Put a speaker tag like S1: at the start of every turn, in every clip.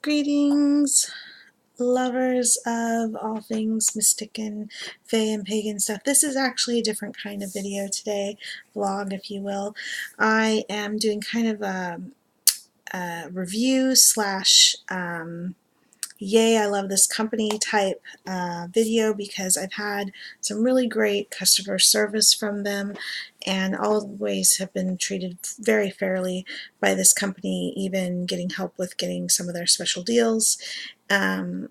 S1: Greetings, lovers of all things mystic and fae and pagan stuff. This is actually a different kind of video today, vlog if you will. I am doing kind of a review slash yay I love this company type video because I've had some really great customer service from them and always have been treated very fairly by this company, even getting help with getting some of their special deals. From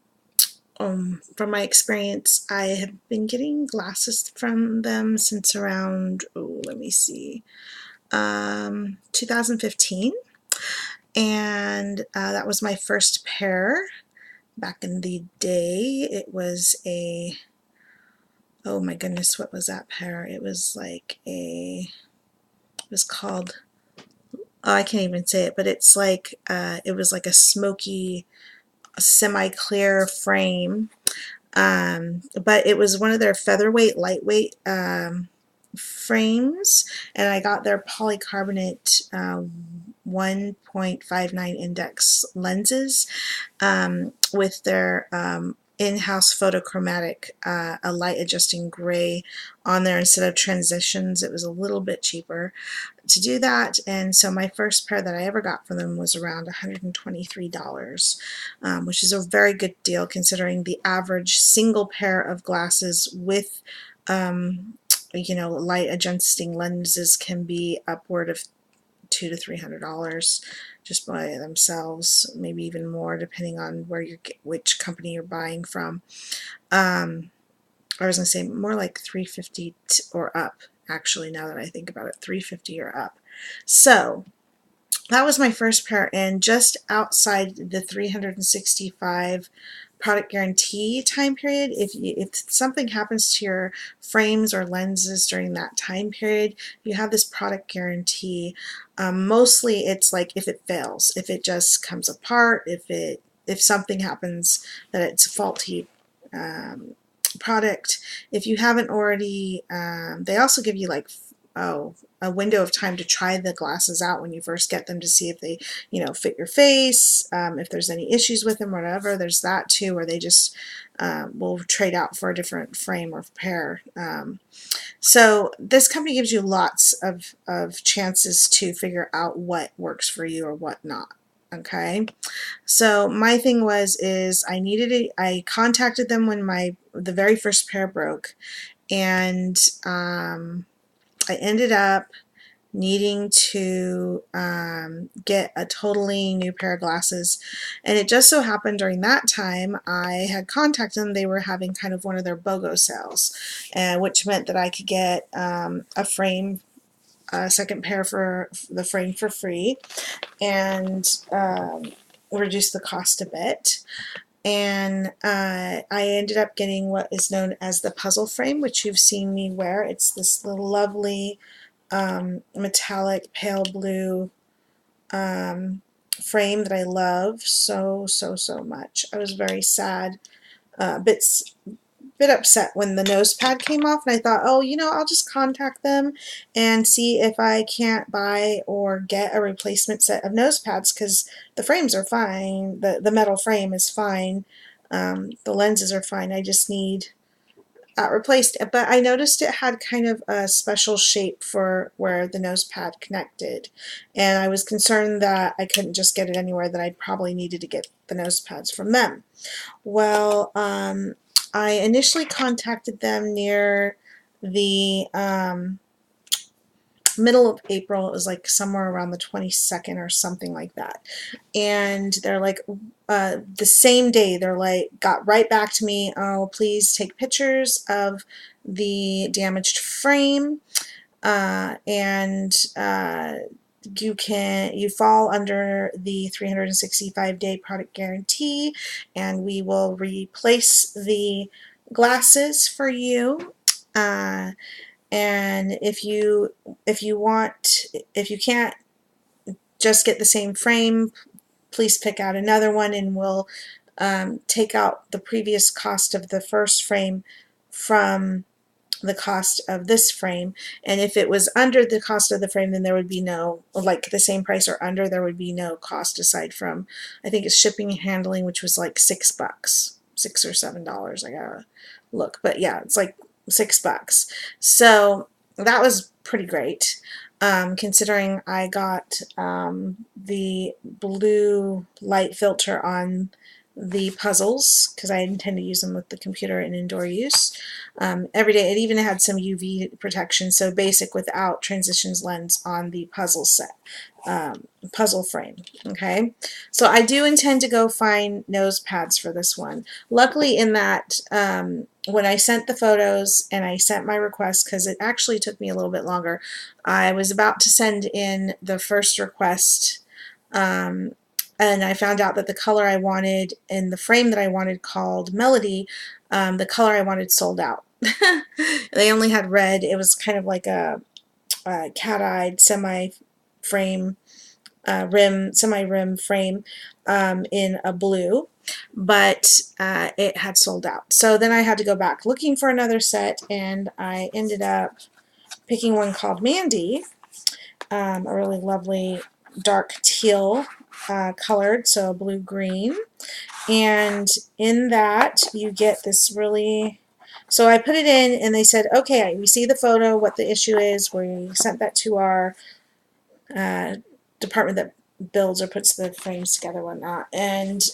S1: my experience, I have been getting glasses from them since around, let me see, 2015, and that was my first pair. Back in the day, it was a, oh my goodness, what was that pair? It was like it was called, oh, I can't even say it, but it's like, it was like a smoky, semi-clear frame, but it was one of their featherweight, lightweight frames, and I got their polycarbonate 1.59 index lenses with their in-house photochromatic, a light adjusting gray on there instead of transitions. It was a little bit cheaper to do that, and so my first pair that I ever got from them was around $123, which is a very good deal considering the average single pair of glasses with light adjusting lenses can be upward of $200 to $300 just by themselves, maybe even more depending on which company you're buying from. I was gonna say more like $350 or up, actually, now that I think about it, $350 or up. So that was my first pair, and just outside the 365 product guarantee time period, if something happens to your frames or lenses during that time period, you have this product guarantee. Mostly it's like if it fails, if it just comes apart, if something happens that it's a faulty product. If you haven't already, they also give you like a window of time to try the glasses out when you first get them to see if they fit your face, if there's any issues with them or whatever. There's that too, where they just will trade out for a different frame or pair. So this company gives you lots of chances to figure out what works for you or what not. Okay, so my thing is I contacted them when the very first pair broke, and I ended up needing to get a totally new pair of glasses, and it just so happened during that time I had contacted them. They were having kind of one of their BOGO sales, which meant that I could get a second pair for the frame for free, and reduce the cost a bit. And I ended up getting what is known as the puzzle frame, which you've seen me wear. It's this lovely metallic pale blue frame that I love so much. I was very sad, bit upset when the nose pad came off, and I thought, oh, I'll just contact them and see if I can't buy or get a replacement set of nose pads, because the frames are fine, the metal frame is fine, the lenses are fine, I just need replaced. But I noticed it had kind of a special shape for where the nose pad connected, and I was concerned that I couldn't just get it anywhere, that I probably needed to get the nose pads from them. Well, I initially contacted them near the middle of April. It was like somewhere around the 22nd or something like that, and they're like, the same day they're like, got right back to me, oh, please take pictures of the damaged frame, and you fall under the 365-day product guarantee, and we will replace the glasses for you. And if you can't just get the same frame, please pick out another one, and we'll take out the previous cost of the first frame from the cost of this frame, and if it was under the cost of the frame, then there would be no, like the same price or under, there would be no cost aside from, I think it's shipping and handling, which was like $6, $6 or $7. I gotta look, but yeah, it's like $6. So that was pretty great, considering I got the blue light filter on the puzzles because I intend to use them with the computer in indoor use every day. It even had some UV protection, so basic without transitions lens on the puzzle set, puzzle frame. Okay, so I do intend to go find nose pads for this one. Luckily in that when I sent the photos and I sent my request, because it actually took me a little bit longer, I was about to send in the first request, and I found out that the color I wanted in the frame that I wanted, called Melody, the color I wanted sold out. They only had red. It was kind of like a cat-eyed semi-rim frame in a blue, but it had sold out. So then I had to go back looking for another set, and I ended up picking one called Mandy, a really lovely dark teal colored, so blue-green. And in that you get this really, so I put it in and they said, okay, we see the photo, what the issue is. We sent that to our department that builds or puts the frames together, whatnot, and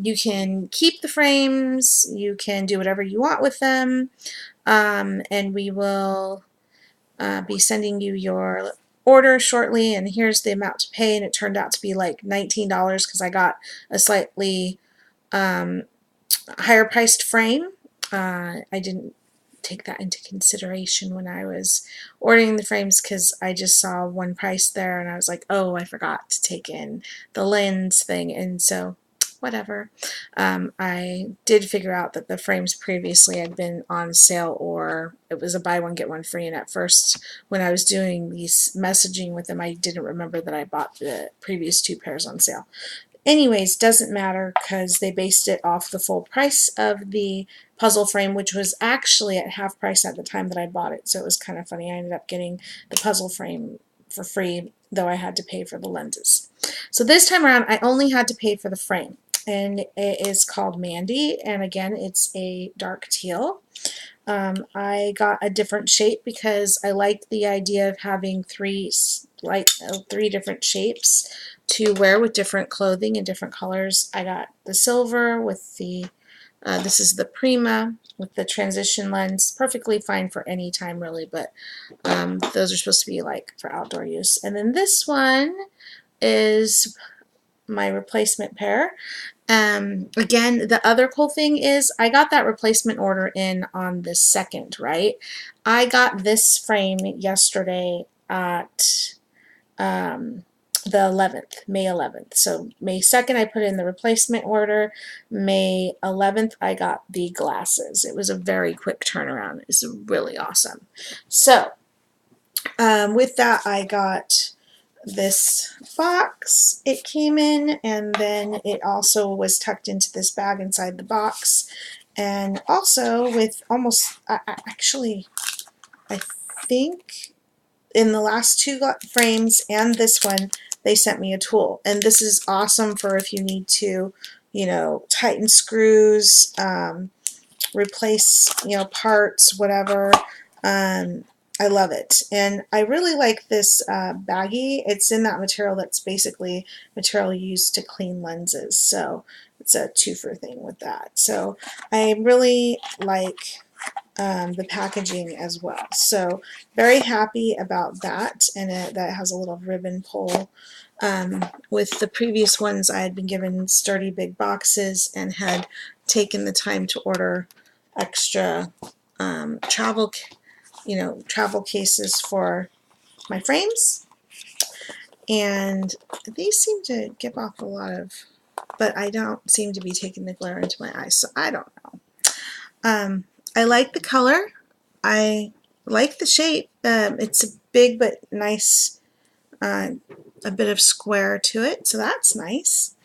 S1: you can keep the frames, you can do whatever you want with them, and we will be sending you your order shortly, and here's the amount to pay. And it turned out to be like $19 because I got a slightly higher priced frame. I didn't take that into consideration when I was ordering the frames because I just saw one price there and I was like, oh, I forgot to take in the lens thing, and so whatever. I did figure out that the frames previously had been on sale, or it was a buy one get one free, and at first when I was doing these messaging with them I didn't remember that I bought the previous 2 pairs on sale. Anyways, doesn't matter because they based it off the full price of the puzzle frame, which was actually at half price at the time that I bought it, so it was kind of funny. I ended up getting the puzzle frame for free, though I had to pay for the lenses. So this time around I only had to pay for the frame, and it is called Mandy, and again it's a dark teal. I got a different shape because I liked the idea of having three different shapes to wear with different clothing and different colors. I got the silver with the this is the Prima with the transition lens, perfectly fine for any time really, but those are supposed to be like for outdoor use. And then this one is my replacement pair. Again, the other cool thing is I got that replacement order in on the 2nd, right? I got this frame yesterday at the 11th, May 11th. So May 2nd I put in the replacement order. May 11th I got the glasses. It was a very quick turnaround. It's really awesome. So with that I got this box it came in, and then it also was tucked into this bag inside the box, and also with almost actually I think in the last 2 frames and this one they sent me a tool, and this is awesome for if you need to, you know, tighten screws, replace, you know, parts, whatever. I love it, and I really like this baggie. It's in that material that's basically material used to clean lenses, so it's a 2-for thing with that. So I really like the packaging as well, so very happy about that. And that has a little ribbon pull. With the previous ones I had been given sturdy big boxes and had taken the time to order extra travel cases for my frames, and these seem to give off a lot of, but I don't seem to be taking the glare into my eyes, so I don't know. I like the color, I like the shape. It's a big but nice, a bit of square to it, so that's nice,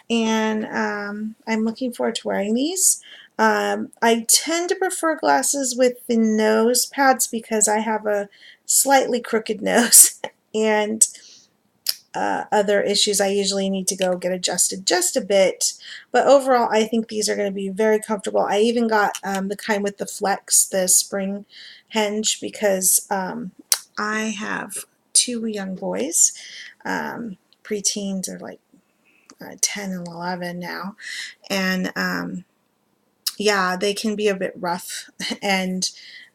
S1: and I'm looking forward to wearing these. I tend to prefer glasses with the nose pads because I have a slightly crooked nose and other issues. I usually need to go get adjusted just a bit, but overall I think these are going to be very comfortable. I even got the kind with the flex, the spring hinge, because I have two young boys. Preteens are like 10 and 11 now, and yeah, they can be a bit rough, and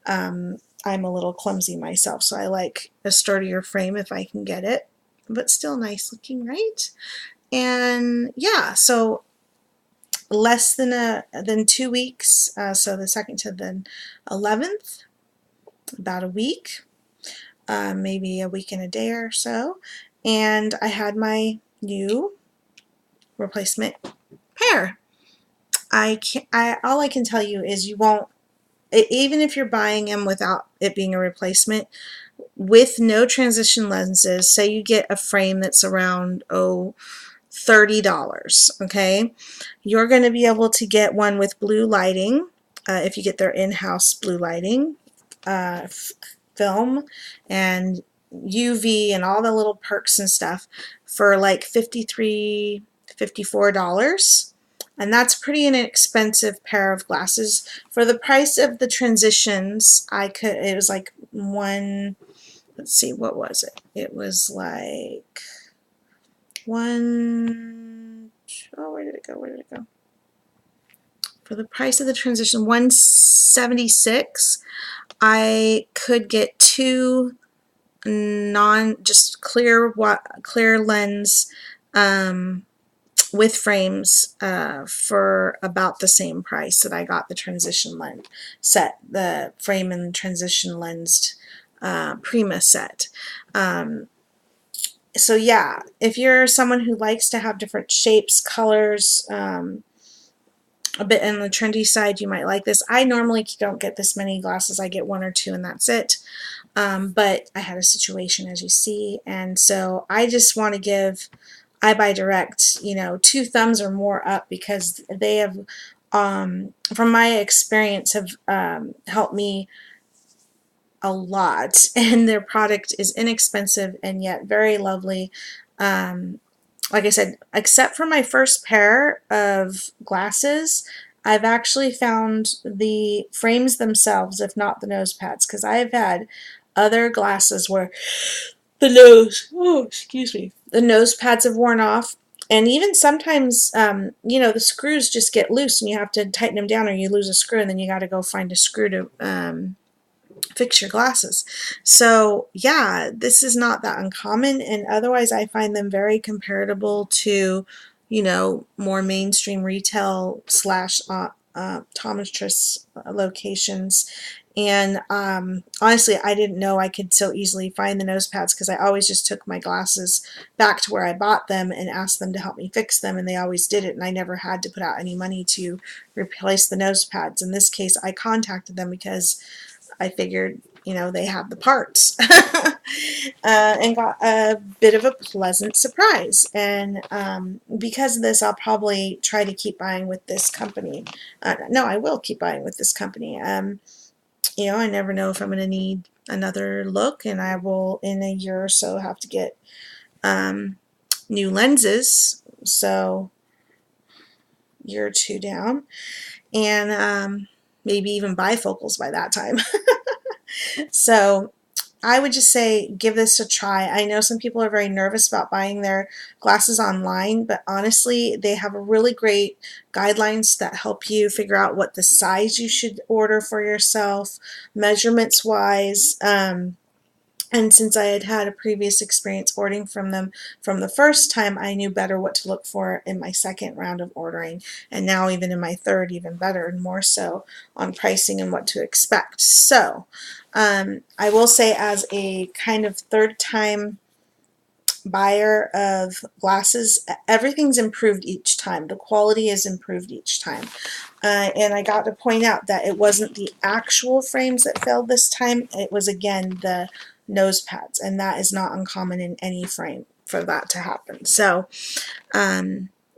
S1: I'm a little clumsy myself, so I like a sturdier frame if I can get it, but still nice looking, right? And yeah, so less than 2 weeks, so the 2nd to the 11th, about a week, maybe a week and a day or so, and I had my new replacement pair. All I can tell you is you won't, even if you're buying them without it being a replacement, with no transition lenses, say you get a frame that's around, $30, okay? You're going to be able to get one with blue lighting, if you get their in-house blue lighting, film, and UV and all the little perks and stuff for like $53, $54. And that's pretty inexpensive pair of glasses. For the price of the transitions, it was like let's see, what was it? It was like where did it go? Where did it go? For the price of the transition, $176, I could get two just clear lens with frames for about the same price that I got the transition lens set, the frame and transition lensed Prima set. So yeah, if you're someone who likes to have different shapes, colors, a bit on the trendy side, you might like this. I normally don't get this many glasses. I get one or two and that's it. But I had a situation, as you see, and so I just want to give EyeBuy Direct, 2 thumbs or more up, because they have, from my experience, have helped me a lot, and their product is inexpensive and yet very lovely. Like I said, except for my first pair of glasses, I've actually found the frames themselves, if not the nose pads, because I have had other glasses where the nose pads have worn off, and even sometimes, the screws just get loose and you have to tighten them down, or you lose a screw and then you got to go find a screw to fix your glasses. So yeah, this is not that uncommon, and otherwise I find them very comparable to, more mainstream retail slash optometrist locations. And honestly, I didn't know I could so easily find the nose pads, because I always just took my glasses back to where I bought them and asked them to help me fix them, and they always did it, and I never had to put out any money to replace the nose pads. In this case, I contacted them because I figured, they have the parts, and got a bit of a pleasant surprise. And because of this, I'll probably try to keep buying with this company. No, I will keep buying with this company. I never know if I'm going to need another look, and I will, in a year or so, have to get new lenses. So, year or two down, and maybe even bifocals by that time. So I would just say give this a try. I know some people are very nervous about buying their glasses online, but honestly, they have a really great guidelines that help you figure out what the size you should order for yourself, measurements wise. And since I had had a previous experience ordering from them from the first time, I knew better what to look for in my second round of ordering, and now even in my third, even better and more so on pricing and what to expect. So I will say, as a kind of third time buyer of glasses, everything's improved each time. The quality is improved each time. And I got to point out that it wasn't the actual frames that failed this time. It was, again, the nose pads, and that is not uncommon in any frame for that to happen. So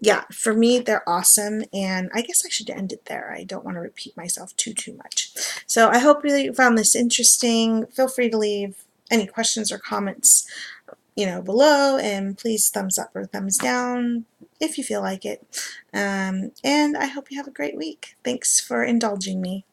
S1: yeah, for me, they're awesome, and I guess I should end it there. I don't want to repeat myself too much. So I hope you found this interesting. Feel free to leave any questions or comments, below, and please thumbs up or thumbs down if you feel like it. And I hope you have a great week. Thanks for indulging me.